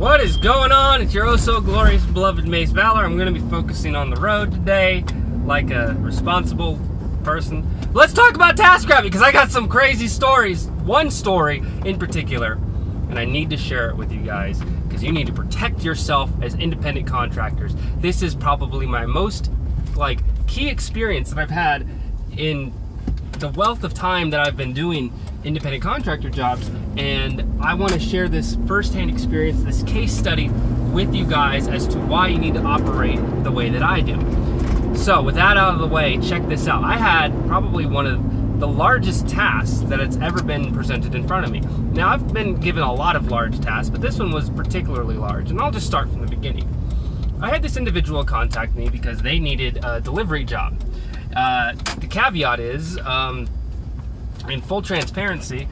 What is going on? It's your oh so glorious beloved MaceValor. I'm going to be focusing on the road today like a responsible person. Let's talk about TaskRabbit because I got some crazy stories. One story in particular, and I need to share it with you guys because you need to protect yourself as independent contractors. This is probably my most key experience that I've had in the wealth of time that I've been doing independent contractor jobs, and I want to share this firsthand experience, this case study with you guys as to why you need to operate the way that I do. So with that out of the way, check this out. I had probably one of the largest tasks that it's ever been presented in front of me. Now I've been given a lot of large tasks, but this one was particularly large, and I'll just start from the beginning. I had this individual contact me because they needed a delivery job. The caveat is, in full transparency,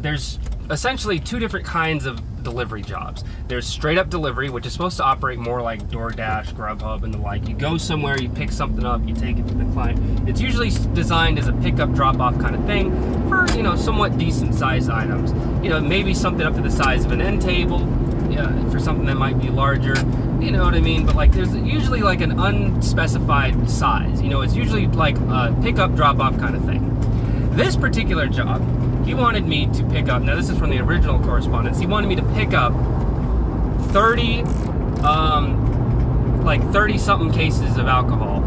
there's essentially two different kinds of delivery jobs. There's straight up delivery, which is supposed to operate more like DoorDash, Grubhub, and the like. You go somewhere, you pick something up, you take it to the client. It's usually designed as a pickup, drop-off kind of thing for, somewhat decent sized items. Maybe something up to the size of an end table, for something that might be larger. You know what I mean? But there's usually an unspecified size. It's usually like a pickup, drop-off kind of thing. This particular job, he wanted me to pick up, now this is from the original correspondence, he wanted me to pick up 30 something cases of alcohol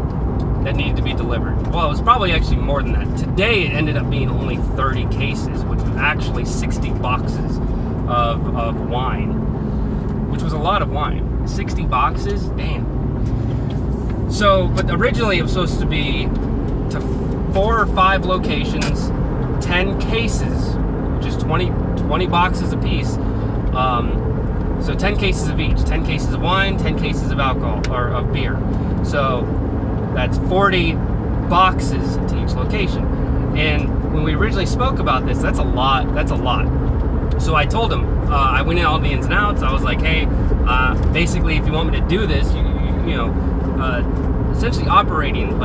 that needed to be delivered. Well, it was probably actually more than that. Today it ended up being only 30 cases, which was actually 60 boxes of wine, which was a lot of wine. 60 boxes? Damn. So, but originally it was supposed to be to 4 or 5 locations, 10 cases, which is 20 boxes a piece. So 10 cases of each, 10 cases of wine, 10 cases of alcohol, or of beer. So that's 40 boxes to each location. And when we originally spoke about this, that's a lot. So I told him, I went in all the ins and outs. I was like, hey, basically, if you want me to do this, essentially operating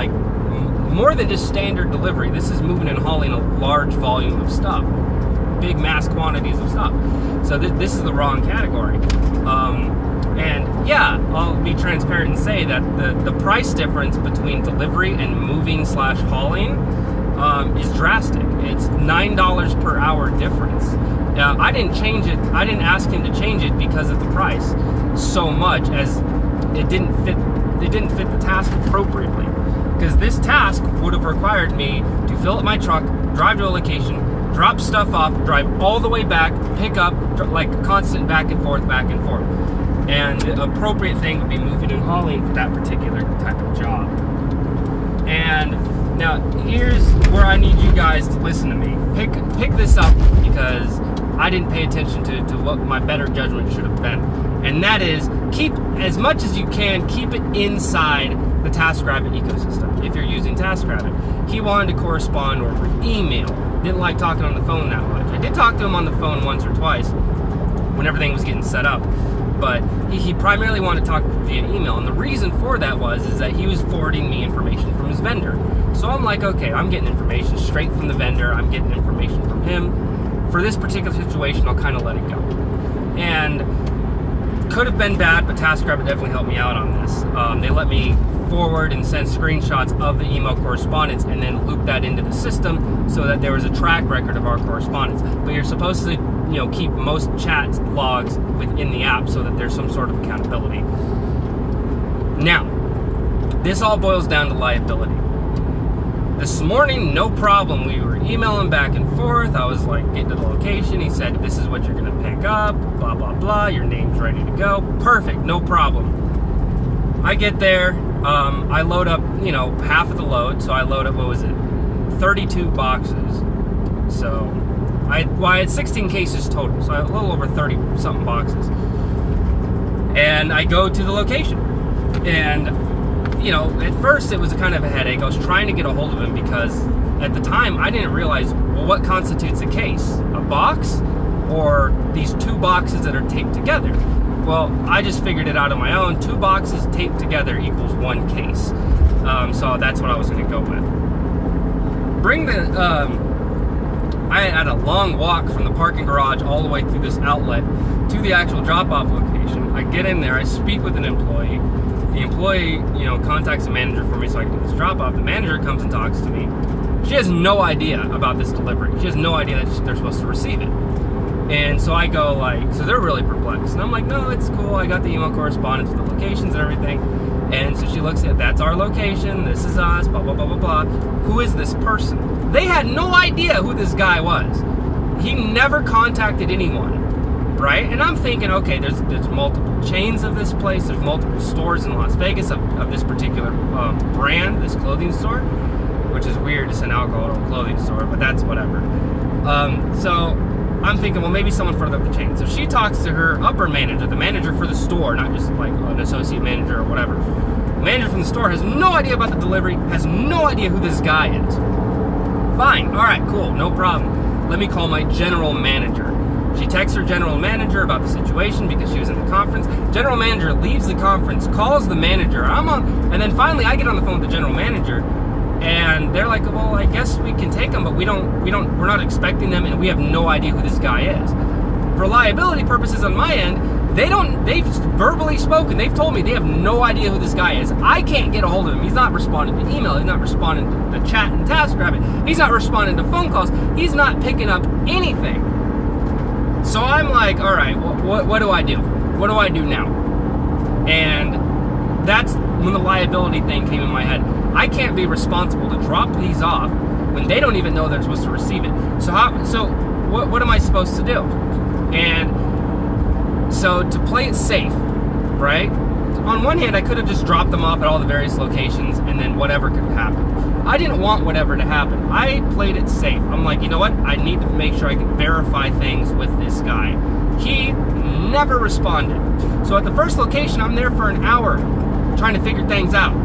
more than just standard delivery. This is moving and hauling a large volume of stuff, big mass quantities of stuff. So this is the wrong category. And yeah, I'll be transparent and say that the price difference between delivery and moving/hauling is drastic. It's $9 per hour difference. I didn't change it. I didn't ask him to change it because of the price so much as it didn't fit the task appropriately. Because this task would have required me to fill up my truck, drive to a location, drop stuff off, drive all the way back, pick up, constant back and forth. And the appropriate thing would be moving and hauling for that particular type of job. And now here's where I need you guys to listen to me. Pick this up because I didn't pay attention to what my better judgment should have been. And that is, keep as much as you can, keep it inside the TaskRabbit ecosystem. If you're using TaskRabbit, he wanted to correspond over email. Didn't like talking on the phone that much. I did talk to him on the phone once or twice when everything was getting set up, but he primarily wanted to talk via email. And the reason for that is that he was forwarding me information from his vendor. So I'm like, okay, I'm getting information straight from the vendor. I'm getting information from him. For this particular situation, I'll kind of let it go. And could have been bad, but TaskRabbit definitely helped me out on this. They let me forward and send screenshots of the email correspondence and then loop that into the system so that there was a track record of our correspondence. But you're supposed to, keep most chat logs within the app so that there's some sort of accountability. Now, this all boils down to liability. This morning, no problem. We were emailing back and forth. I was getting to the location. He said, this is what you're going to pick up, blah, blah, blah. Your name's ready to go. Perfect, no problem. I get there. I load up, half of the load. So I load up, 32 boxes. So I had 16 cases total. So I had a little over 30-something boxes. And I go to the location. And at first it was kind of a headache. I was trying to get a hold of him because at the time I didn't realize, what constitutes a case? A box or these 2 boxes that are taped together? Well, I just figured it out on my own. 2 boxes taped together equals 1 case. So that's what I was going to go with. Bring the I had a long walk from the parking garage all the way through this outlet to the actual drop-off location. I get in there, I speak with an employee. The employee, contacts the manager for me so I can do this drop-off. The manager comes and talks to me. She has no idea about this delivery. She has no idea that they're supposed to receive it. And so I go so they're really perplexed. And I'm like, no, it's cool. I got the email correspondence with the locations and everything. And so she looks at, that's our location. This is us, blah, blah, blah, blah, blah. Who is this person? They had no idea who this guy was. He never contacted anyone, right? And I'm thinking, okay, there's multiple chains of this place. There's multiple stores in Las Vegas of this particular brand, this clothing store, which is weird to send alcohol to a clothing store, but that's whatever. So I'm thinking, well, maybe someone further up the chain. So she talks to her upper manager, the manager for the store, not just like an associate manager or whatever. The manager from the store has no idea about the delivery, has no idea who this guy is. Fine, all right, cool, no problem. Let me call my general manager. She texts her general manager about the situation because she was in the conference. General manager leaves the conference, calls the manager. And then finally I get on the phone with the general manager, and they're like, well, I guess we can take them, but we're not expecting them, and we have no idea who this guy is. For liability purposes on my end, they've verbally spoken. They've told me they have no idea who this guy is. I can't get a hold of him. He's not responding to email. He's not responding to the chat and TaskRabbit. He's not responding to phone calls. He's not picking up anything. So I'm like, all right, what do I do? What do I do now? And that's when the liability thing came in my head. I can't be responsible to drop these off when they don't even know they're supposed to receive it. So what am I supposed to do? And so to play it safe, right? On one hand, I could have just dropped them off at all the various locations and then whatever could happen. I didn't want whatever to happen. I played it safe. I'm like, you know what? I need to make sure I can verify things with this guy. He never responded. So at the first location, I'm there for an hour trying to figure things out.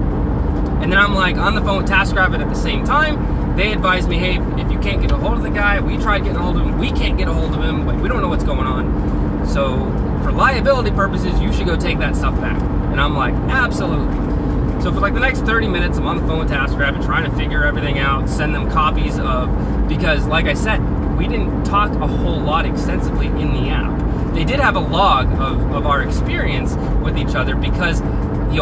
And then I'm like on the phone with TaskRabbit at the same time. They advised me, hey, if you can't get a hold of the guy, we tried getting a hold of him, we can't get a hold of him, we don't know what's going on. So for liability purposes, you should go take that stuff back. And I'm like, absolutely. So for like the next 30 minutes, I'm on the phone with TaskRabbit trying to figure everything out, send them copies because like I said, we didn't talk a whole lot extensively in the app. They did have a log of our experience with each other because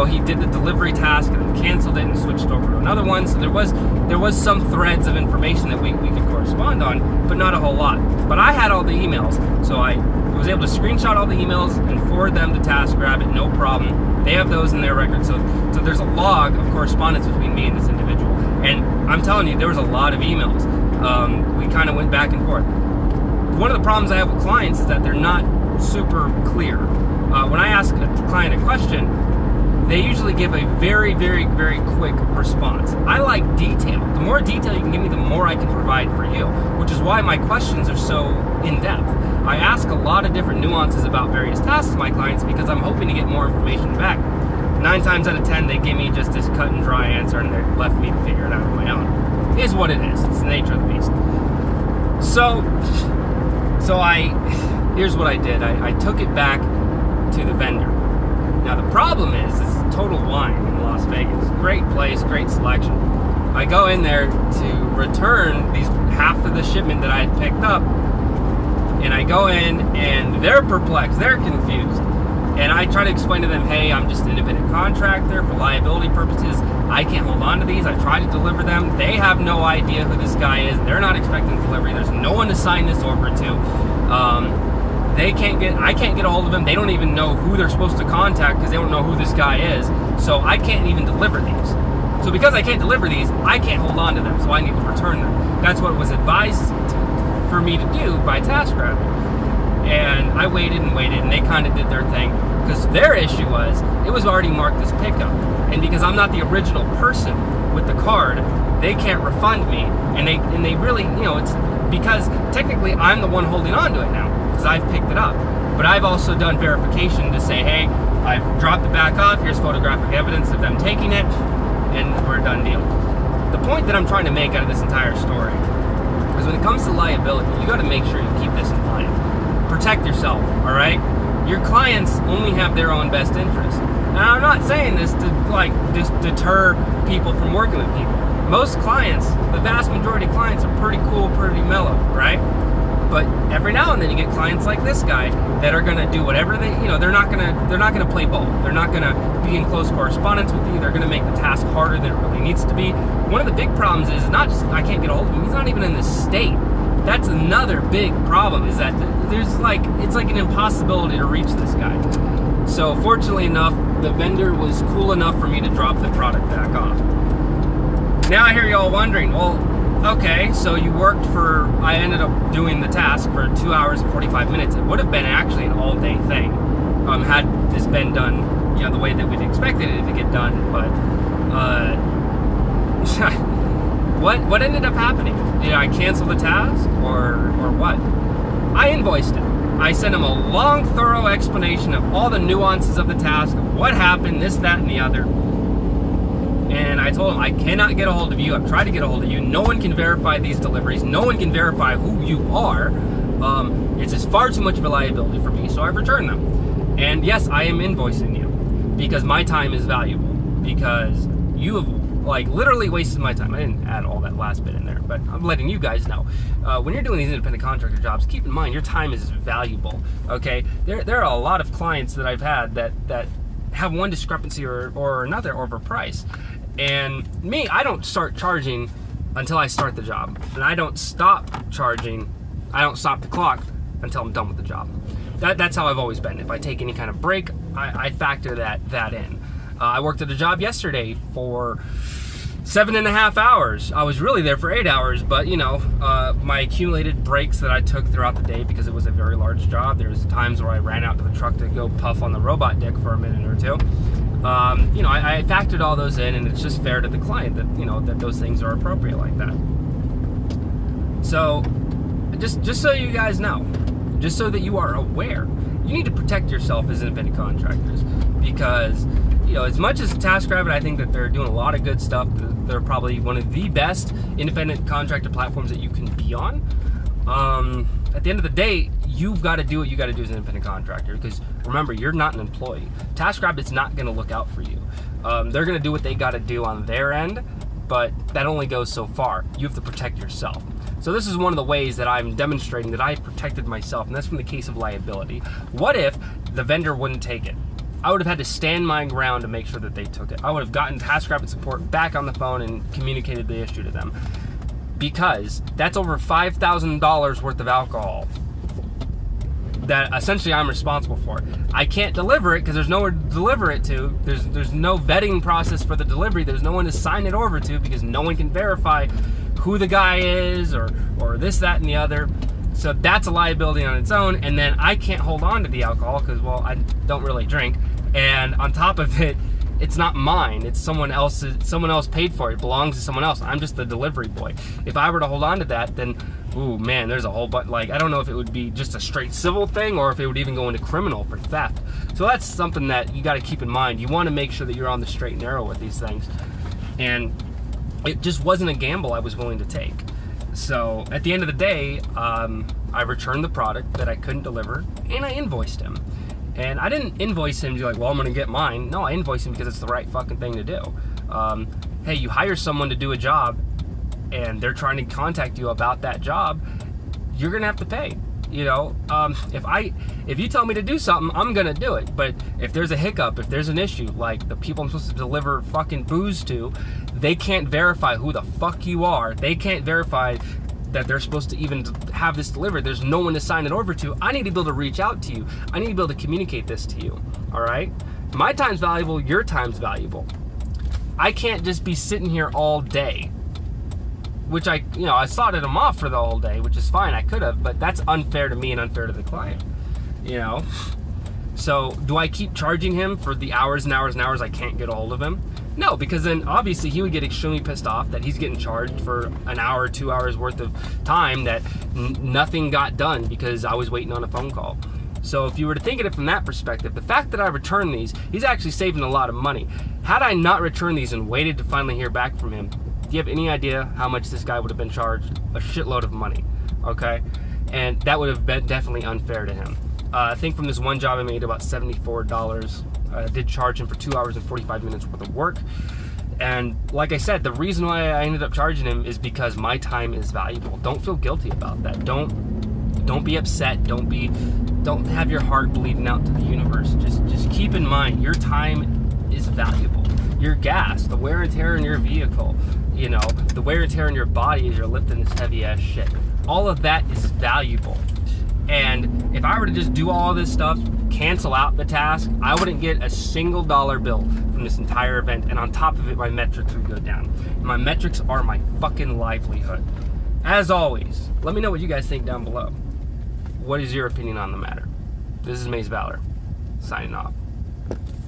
he did the delivery task and then canceled it and switched over to another one. So there was some threads of information that we could correspond on, but not a whole lot. But I had all the emails, so I was able to screenshot all the emails and forward them to TaskRabbit, no problem. They have those in their record. So there's a log of correspondence between me and this individual. And I'm telling you, there was a lot of emails. We kind of went back and forth. One of the problems I have with clients is that they're not super clear. When I ask a client a question, they usually give a very, very, very quick response. I like detail. The more detail you can give me, the more I can provide for you, which is why my questions are so in-depth. I ask a lot of different nuances about various tasks to my clients because I'm hoping to get more information back. 9 times out of 10, they give me just this cut and dry answer and they're left me to figure it out on my own. It is what it is. It's the nature of the beast. So here's what I did. I took it back to the vendor. Now the problem is, it's Total Wine in Las Vegas. Great place, great selection. I go in there to return half of the shipment that I had picked up, and I go in and they're perplexed, they're confused. And I try to explain to them, hey, I'm just an independent contractor for liability purposes. I can't hold on to these. I try to deliver them. They have no idea who this guy is. They're not expecting delivery. There's no one to sign this over to. I can't get a hold of them. They don't even know who they're supposed to contact because they don't know who this guy is. So I can't even deliver these. So because I can't deliver these, I can't hold on to them. So I need to return them. That's what was advised for me to do by TaskRabbit. And I waited and they kind of did their thing because their issue was it was already marked as pickup. And because I'm not the original person with the card, they can't refund me. And they really, it's because technically I'm the one holding on to it now. Because I've picked it up. But I've also done verification to say, hey, I've dropped it back off, here's photographic evidence of them taking it, and we're a done deal. The point that I'm trying to make out of this entire story is when it comes to liability, you got to make sure you keep this in mind. Protect yourself, all right? Your clients only have their own best interests. Now, I'm not saying this to just deter people from working with people. most clients, the vast majority of clients are pretty cool, pretty mellow, right? But every now and then you get clients like this guy that are going to do whatever they, they're not going to play ball. They're not going to be in close correspondence with you. They're going to make the task harder than it really needs to be. One of the big problems is not just I can't get a hold of him. He's not even in this state. That's another big problem, is that it's like an impossibility to reach this guy. So fortunately enough, the vendor was cool enough for me to drop the product back off. Now I hear you all wondering, well, okay, so you worked I ended up doing the task for 2 hours and 45 minutes. It would have been actually an all-day thing had this been done, the way that we'd expected it to get done. But what ended up happening? Did I cancel the task or what? I invoiced him. I sent him a long, thorough explanation of all the nuances of the task, of what happened, this, that, and the other. And I told him, I cannot get a hold of you. I've tried to get a hold of you. No one can verify these deliveries. No one can verify who you are. It's just far too much of a liability for me, so I've returned them. And yes, I am invoicing you because my time is valuable. Because you have literally wasted my time. I didn't add all that last bit in there, but I'm letting you guys know. When you're doing these independent contractor jobs, keep in mind your time is valuable. Okay, there are a lot of clients that I've had that have one discrepancy or another over price. And me, I don't start charging until I start the job. And I don't stop charging, I don't stop the clock until I'm done with the job. That's how I've always been. If I take any kind of break, I factor that in. I worked at a job yesterday for 7.5 hours. I was really there for 8 hours, but my accumulated breaks that I took throughout the day, because it was a very large job, there's times where I ran out to the truck to go puff on the robot dick for a minute or two. I factored all those in, and it's just fair to the client that that those things are appropriate like that. So just so you guys know, just so that you are aware, you need to protect yourself as independent contractors, because as much as TaskRabbit, I think that they're doing a lot of good stuff. They're probably one of the best independent contractor platforms that you can be on. At the end of the day, you've got to do what you got to do as an independent contractor, because remember, you're not an employee. TaskRabbit's not going to look out for you. They're going to do what they got to do on their end, but that only goes so far. You have to protect yourself. So this is one of the ways that I'm demonstrating that I protected myself, and that's from the case of liability. What if the vendor wouldn't take it? I would have had to stand my ground to make sure that they took it. I would have gotten TaskRabbit support back on the phone and communicated the issue to them, because that's over $5,000 worth of alcohol that essentially I'm responsible for. I can't deliver it because there's nowhere to deliver it to. There's no vetting process for the delivery. There's no one to sign it over to, because no one can verify who the guy is or this, that, and the other. So that's a liability on its own. And then I can't hold on to the alcohol because, well, I don't really drink. And on top of it, it's not mine. It's someone else's. Someone else paid for it. It belongs to someone else. I'm just the delivery boy. If I were to hold on to that, then, ooh, man, there's a whole bunch. I don't know if it would be just a straight civil thing or if it would even go into criminal for theft. So that's something that you got to keep in mind. You want to make sure that you're on the straight and narrow with these things. And it just wasn't a gamble I was willing to take. So at the end of the day, I returned the product that I couldn't deliver, and I invoiced him. And I didn't invoice him to be like, well, I'm going to get mine. No, I invoiced him because it's the right fucking thing to do. Hey, you hire someone to do a job, and they're trying to contact you about that job, you're going to have to pay. If you tell me to do something, I'm going to do it. But if there's a hiccup, if there's an issue, like the people I'm supposed to deliver fucking booze to, they can't verify who the fuck you are. They can't verify that they're supposed to even have this delivered. There's no one to sign it over to. I need to be able to reach out to you. I need to be able to communicate this to you. All right? My time's valuable. Your time's valuable. I can't just be sitting here all day, which I slotted them off for the whole day, which is fine. I could have, but that's unfair to me and unfair to the client. So do I keep charging him for the hours and hours and hours I can't get a hold of him? No, because then obviously he would get extremely pissed off that he's getting charged for an hour or 2 hours worth of time that nothing got done because I was waiting on a phone call. So if you were to think of it from that perspective, the fact that I returned these, he's actually saving a lot of money. Had I not returned these and waited to finally hear back from him, do you have any idea how much this guy would have been charged? A shitload of money, okay? And that would have been definitely unfair to him. I think from this one job I made about $74. I did charge him for 2 hours and 45 minutes worth of work. And like I said, the reason why I ended up charging him is because my time is valuable. Don't feel guilty about that. Don't be upset. Don't have your heart bleeding out to the universe. Just keep in mind your time is valuable. Your gas, the wear and tear in your vehicle, you know, the wear and tear in your body as you're lifting this heavy ass shit. All of that is valuable. And if I were to just do all this stuff, cancel out the task, I wouldn't get a single dollar bill from this entire event. And on top of it, my metrics would go down. And my metrics are my fucking livelihood. As always, let me know what you guys think down below. What is your opinion on the matter? This is MaceValor, signing off.